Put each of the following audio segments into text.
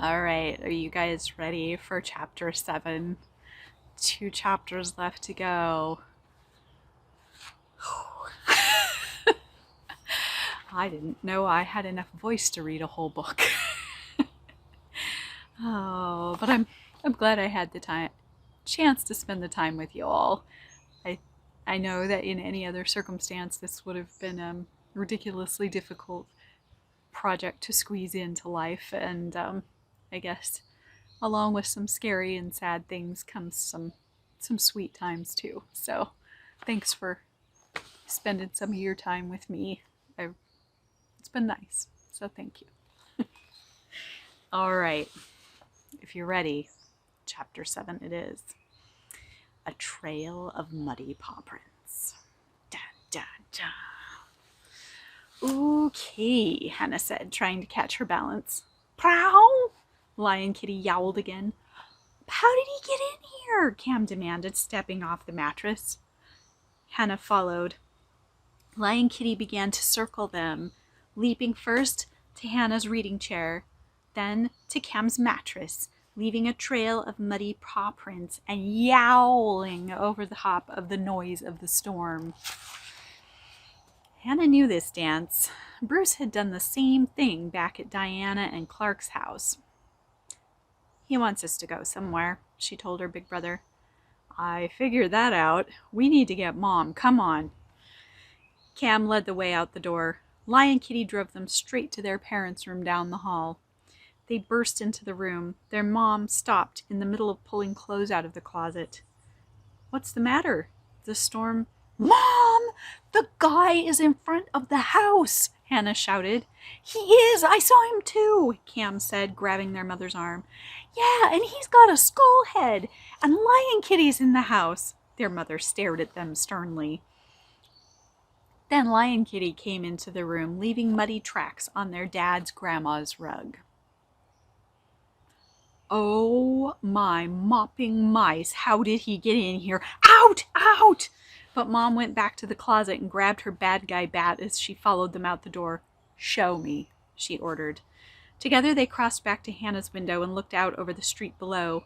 All right, are you guys ready for chapter 7? 2 chapters left to go. I didn't know I had enough voice to read a whole book. Oh, but I'm glad I had the chance to spend the time with you all. I know that in any other circumstance this would have been a ridiculously difficult project to squeeze into life, and I guess along with some scary and sad things comes some sweet times too. So thanks for spending some of your time with me. It's been nice, so thank you. All right, if you're ready, chapter 7 it is. A trail of muddy paw prints. Dun, dun, dun. Okay, Hannah said, trying to catch her balance. Prow! Lion Kitty yowled again. How did he get in here? Cam demanded, stepping off the mattress. Hannah followed. Lion Kitty began to circle them, leaping first to Hannah's reading chair, then to Cam's mattress, leaving a trail of muddy paw prints and yowling over the top of the noise of the storm. Hannah knew this dance. Bruce had done the same thing back at Diana and Clark's house. He wants us to go somewhere, she told her big brother. I figured that out. We need to get Mom. Come on. Cam led the way out the door. Lion Kitty drove them straight to their parents' room down the hall. They burst into the room. Their mom stopped in the middle of pulling clothes out of the closet. What's the matter? The storm. Mom! The guy is in front of the house, Hannah shouted. He is! I saw him too, Cam said, grabbing their mother's arm. Yeah, and he's got a skull head, and Lion Kitty's in the house. Their mother stared at them sternly. Then Lion Kitty came into the room, leaving muddy tracks on their dad's grandma's rug. Oh my mopping mice, how did he get in here? Out! Out! But Mom went back to the closet and grabbed her bad guy bat as she followed them out the door. Show me, she ordered. Together they crossed back to Hannah's window and looked out over the street below.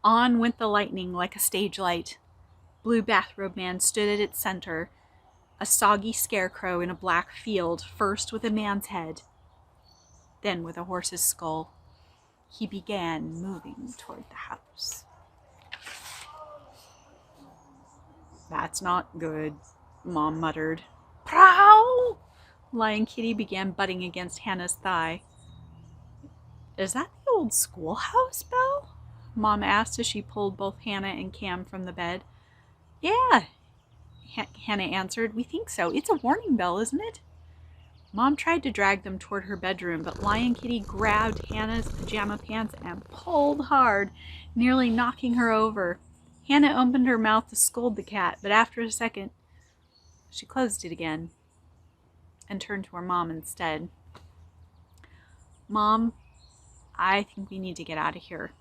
On went the lightning like a stage light. Blue Bathrobe Man stood at its center, a soggy scarecrow in a black field, first with a man's head, then with a horse's skull. He began moving toward the house. That's not good, Mom muttered. Prow! Lion Kitty began butting against Hannah's thigh. Is that the old schoolhouse bell? Mom asked as she pulled both Hannah and Cam from the bed. Yeah, Hannah answered. We think so. It's a warning bell, isn't it? Mom tried to drag them toward her bedroom, but Lion Kitty grabbed Hannah's pajama pants and pulled hard, nearly knocking her over. Hannah opened her mouth to scold the cat, but after a second, she closed it again and turned to her mom instead. Mom, I think we need to get out of here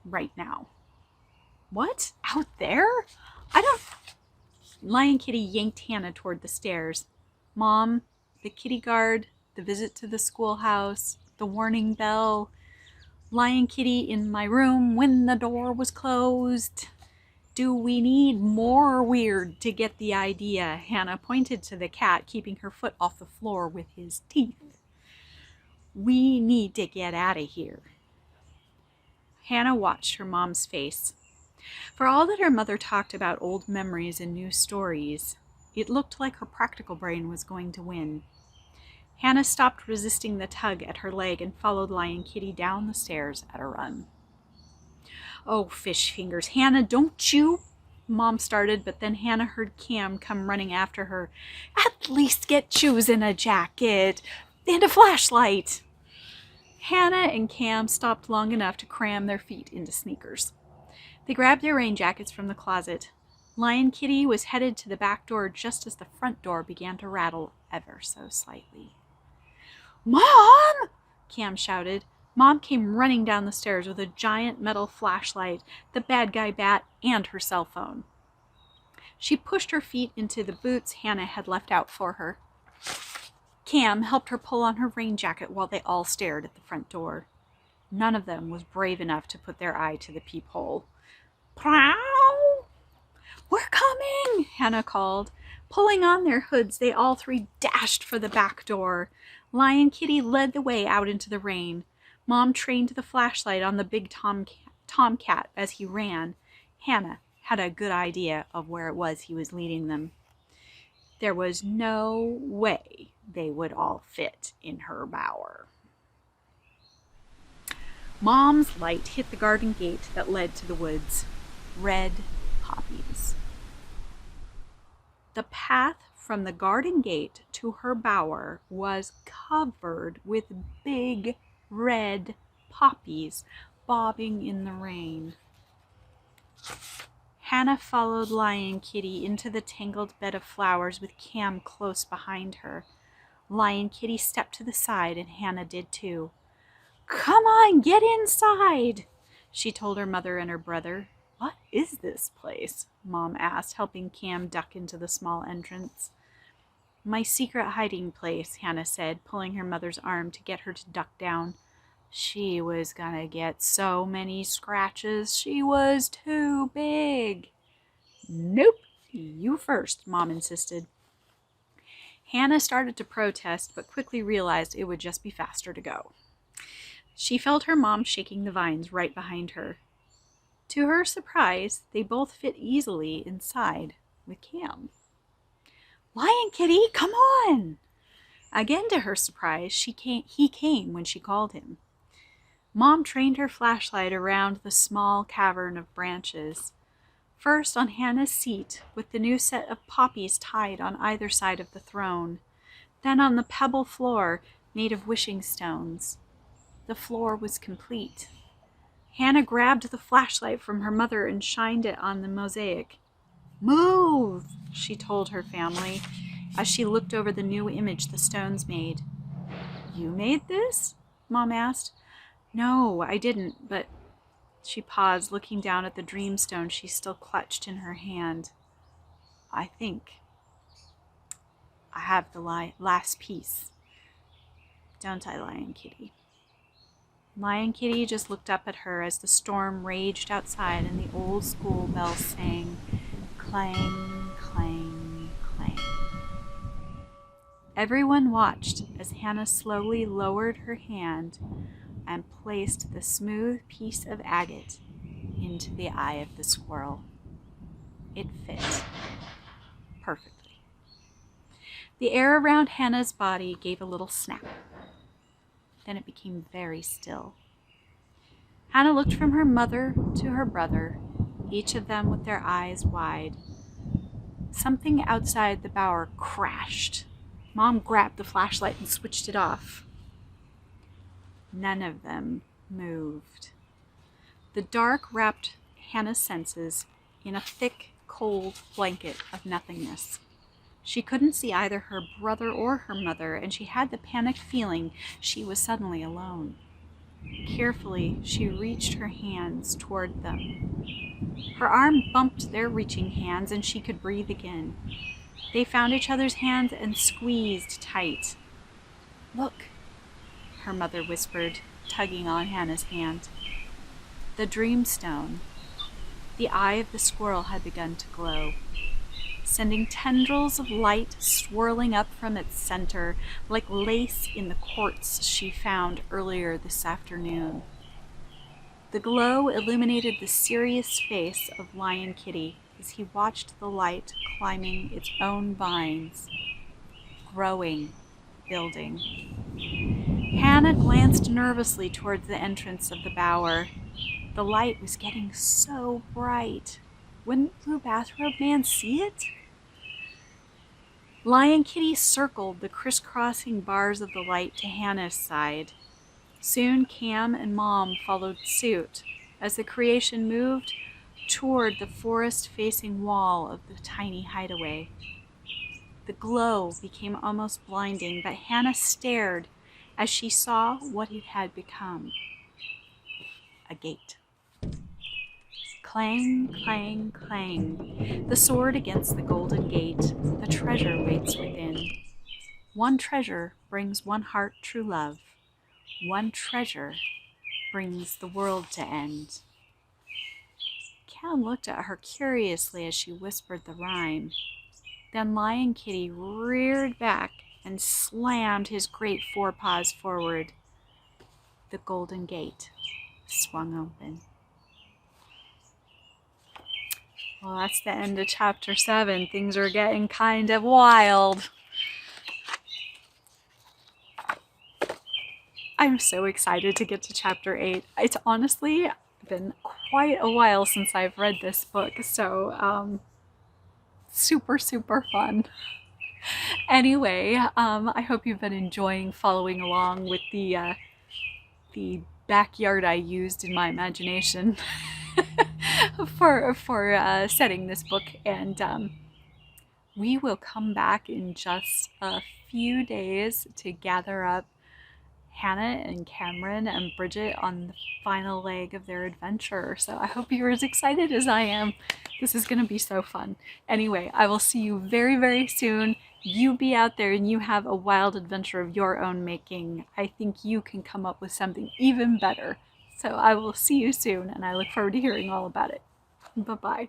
right now. What? Out there? Lion Kitty yanked Hannah toward the stairs. Mom, the kitty guard, the visit to the schoolhouse, the warning bell, Lion Kitty in my room when the door was closed. Do we need more weird to get the idea? Hannah pointed to the cat, keeping her foot off the floor with his teeth. We need to get out of here. Hannah watched her mom's face. For all that her mother talked about old memories and new stories, it looked like her practical brain was going to win. Hannah stopped resisting the tug at her leg and followed Lion Kitty down the stairs at a run. Oh, fish fingers, Hannah, don't you? Mom started, but then Hannah heard Cam come running after her. At least get shoes and a jacket and a flashlight. Hannah and Cam stopped long enough to cram their feet into sneakers. They grabbed their rain jackets from the closet. Lion Kitty was headed to the back door just as the front door began to rattle ever so slightly. Mom! Cam shouted. Mom came running down the stairs with a giant metal flashlight, the bad guy bat, and her cell phone. She pushed her feet into the boots Hannah had left out for her. Cam helped her pull on her rain jacket while they all stared at the front door. None of them was brave enough to put their eye to the peephole. Prow! We're coming, Hannah called. Pulling on their hoods, they all three dashed for the back door. Lion Kitty led the way out into the rain. Mom trained the flashlight on the big tomcat as he ran. Hannah had a good idea of where it was he was leading them. There was no way they would all fit in her bower. Mom's light hit the garden gate that led to the woods. Red poppies. The path from the garden gate to her bower was covered with big red poppies bobbing in the rain. Hannah followed Lion Kitty into the tangled bed of flowers with Cam close behind her. Lion Kitty stepped to the side and Hannah did too. "Come on, get inside," she told her mother and her brother. "What is this place?" Mom asked, helping Cam duck into the small entrance. "My secret hiding place," Hannah said, pulling her mother's arm to get her to duck down. She was gonna get so many scratches. She was too big. "Nope, you first," Mom insisted. Hannah started to protest, but quickly realized it would just be faster to go. She felt her mom shaking the vines right behind her. To her surprise, they both fit easily inside with Cam. "Lion Kitty, come on!" Again to her surprise, he came when she called him. Mom trained her flashlight around the small cavern of branches. First on Hannah's seat, with the new set of poppies tied on either side of the throne. Then on the pebble floor made of wishing stones. The floor was complete. Hannah grabbed the flashlight from her mother and shined it on the mosaic. "Move," she told her family as she looked over the new image the stones made. "You made this?" Mom asked. "No, I didn't, but..." She paused, looking down at the dreamstone she still clutched in her hand. "I think I have the last piece. Don't I, Lion Kitty?" Lion Kitty just looked up at her as the storm raged outside and the old school bell sang, clang, clang, clang. Everyone watched as Hannah slowly lowered her hand and placed the smooth piece of agate into the eye of the squirrel. It fit perfectly. The air around Hannah's body gave a little snap. Then it became very still. Hannah looked from her mother to her brother, each of them with their eyes wide. Something outside the bower crashed. Mom grabbed the flashlight and switched it off. None of them moved. The dark wrapped Hannah's senses in a thick, cold blanket of nothingness. She couldn't see either her brother or her mother, and she had the panicked feeling she was suddenly alone. Carefully, she reached her hands toward them. Her arm bumped their reaching hands, and she could breathe again. They found each other's hands and squeezed tight. "Look," her mother whispered, tugging on Hannah's hand. The dreamstone, the eye of the squirrel, had begun to glow, sending tendrils of light swirling up from its center like lace in the quartz she found earlier this afternoon. The glow illuminated the serious face of Lion Kitty as he watched the light climbing its own vines, growing, building. Hannah glanced nervously towards the entrance of the bower. The light was getting so bright. Wouldn't Blue Bathrobe Man see it? Lion Kitty circled the crisscrossing bars of the light to Hannah's side. Soon Cam and Mom followed suit as the creation moved toward the forest-facing wall of the tiny hideaway. The glow became almost blinding, but Hannah stared as she saw what it had become. A gate. Clang, clang, clang. The sword against the golden gate. The treasure waits within. One treasure brings one heart true love. One treasure brings the world to end. Ken looked at her curiously as she whispered the rhyme. Then Lion Kitty reared back and slammed his great forepaws forward. The Golden Gate swung open. Well, that's the end of chapter 7. Things are getting kind of wild. I'm so excited to get to chapter 8. It's honestly been quite a while since I've read this book, so super, super fun. Anyway, I hope you've been enjoying following along with the backyard I used in my imagination for setting this book, and we will come back in just a few days to gather up Hannah and Cameron and Bridget on the final leg of their adventure. So I hope you're as excited as I am. This is going to be so fun. Anyway, I will see you very, very soon. You be out there and you have a wild adventure of your own making. I think you can come up with something even better. So I will see you soon, and I look forward to hearing all about it. Bye-bye.